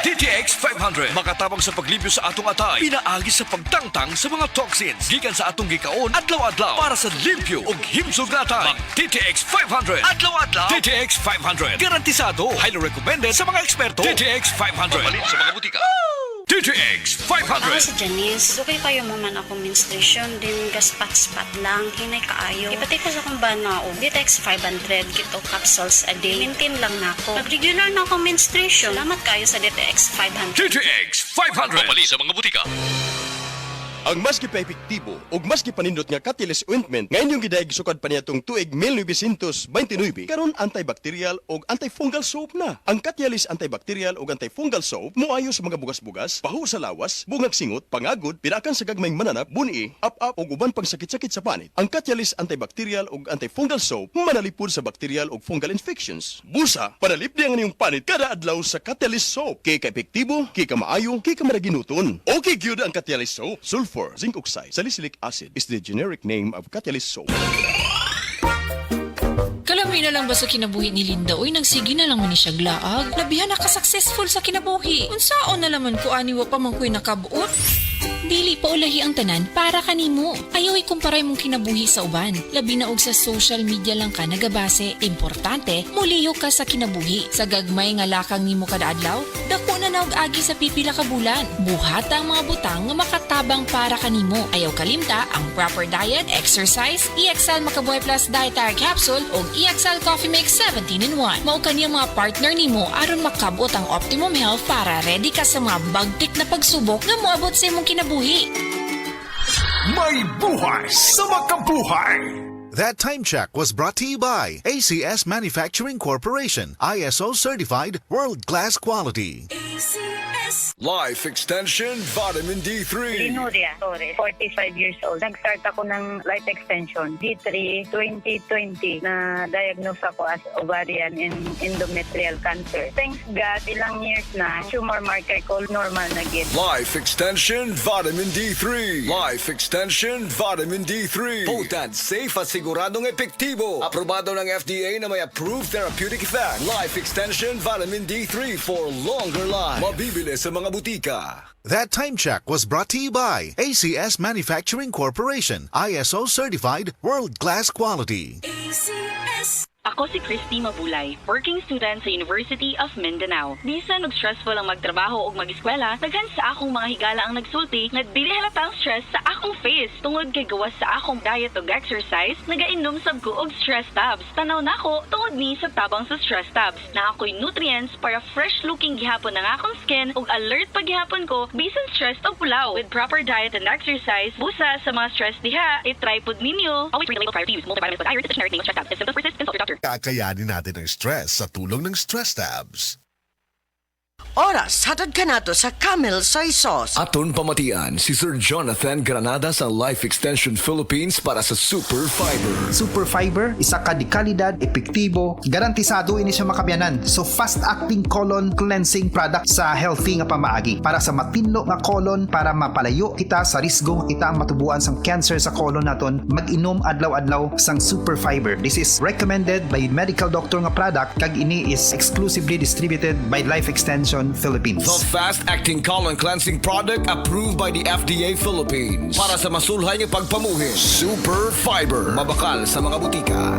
DTX 500 makatabang sa paglibyo sa atong atay, pinaagi sa pagtangtang sa mga toxins gikan sa atong gikaon adlaw-adlaw para sa limpyo ug himsog na atay. DTX 500 adlaw-adlaw. DTX 500 garantisado, highly recommended sa mga eksperto. DTX 500 mabalin sa mga butika. DTX Ako 500. si Janice. Okay kayo mo man ako menstruation, din gaspat-spat lang, hinay kaayo. Ipati ko sa kong bana o DTX 500, kito capsules a day. Maintain lang na ako. Pag regular na ako menstruation, salamat kayo sa DTX 500. DTX 500 mabalin sa mga butika. Ang mas gipaepektibo ug mas gipanindot nga Catalyst ointment ngayon yung gidayeg sukad pa niya tong tuig 1929 karon antibacterial ug antifungal soap na. Ang Catalyst antibacterial ug antifungal soap moayo sa mga bugas-bugas, pahu sa lawas, bungag singot, pangagod, pirakan sa gagmayng mananap, buni, up-up ug uban pang sakit-sakit sa panit. Ang Catalyst antibacterial ug antifungal soap manalipod sa bacterial ug fungal infections. Busa, panalipdi ang inyong panit kada adlaw sa Catalyst soap. Kay ka-epektibo, kay ka maayo, kay ka maraginuton. Okay gyud ang Catalyst soap. Sulfur, zinc oxide, salicylic acid is the generic name of Catalyst soap. Kalamay na lang ba sa kinabuhi ni Linda? Uy, nagsige na lang man ni siya glaag. Labihan na ka-successful sa kinabuhi. Unsaon na laman ko aniwa pa man ko'y nakabuot. Dili pa ulahi ang tanan para kanimo. Ayaw ikumparay mong kinabuhi sa uban. Labi na og sa social media lang ka nagabase. Importante, muliyo ka sa kinabuhi. Sa gagmay nga lakang nimo kada adlaw, dako na naog agi sa pipila ka bulan. Buhata ang mga butang nga makatabang para kanimo. Ayaw kalimta ang proper diet, exercise, EXL Makabuhay Plus Dietary Capsule o EXL Coffee Mix 17-in-1. Mao kaniya mga partner nimo aron makabot ang optimum health para ready ka sa mga bagtik na pagsubok nga moabot sa imong kinabuhi. May buhay sa makabuhay. That time check was brought to you by ACS Manufacturing Corporation, ISO certified world-class quality. Life Extension Vitamin D3. Linuria Torres, 45 years old. Nag-start ako ng life extension, D3 2020, na diagnose ako as ovarian and endometrial cancer. Thanks God, ilang years na, tumor marker ko normal na gid. Life Extension Vitamin D3. Life Extension Vitamin D3. Potent, safe at siguradong epektibo. Aprobado ng FDA na may approved therapeutic effect. Life Extension Vitamin D3 for longer life. Mabibili sa mga butika. That time check was brought to you by ACS Manufacturing Corporation, ISO certified world-class quality. Ako si Christy Mabulay, working student sa University of Mindanao. Bisan og stressful ang magtrabaho o mag-eskwela, daghan sa akong mga higala ang nagsulti nga dili halata ang stress sa akong face. Tungod kay gawas sa akong diet o exercise, nagainom sab ko og stress tabs. Tanaw nako tungod ni sa tabang sa stress tabs. Na ako'y nutrients para fresh looking gihapon ang akong skin ug alert pa gihapon ko bisan stress o pulaw. With proper diet and exercise, busa sa mga stress diha, i-try pud ninyo. Always read the label prior to use. Multivitamins with iron is a generic name of stress tabs. If symptoms persist, consult your doctor. Kakayanin natin ang stress sa tulong ng Stress Tabs. Oras, hatod ka nato sa Camel Soy Sauce. Aton pamatian si Sir Jonathan Granada sa Life Extension Philippines para sa Super Fiber. Super Fiber, isa ka di kalidad, epektibo, garantisado ini siya makabiyanan. So fast-acting colon cleansing product sa healthy nga pamaagi para sa matinlo nga colon para mapalayo kita sa risgo kita matubuan sang cancer sa colon naton. Mag-inom adlaw-adlaw sang Super Fiber. This is recommended by medical doctor nga product kag ini is exclusively distributed by Life Extension Philippines. The fast-acting colon cleansing product approved by the FDA Philippines para sa masulhay ng pagpamuhin. Super Fiber. Mabakal sa mga butika.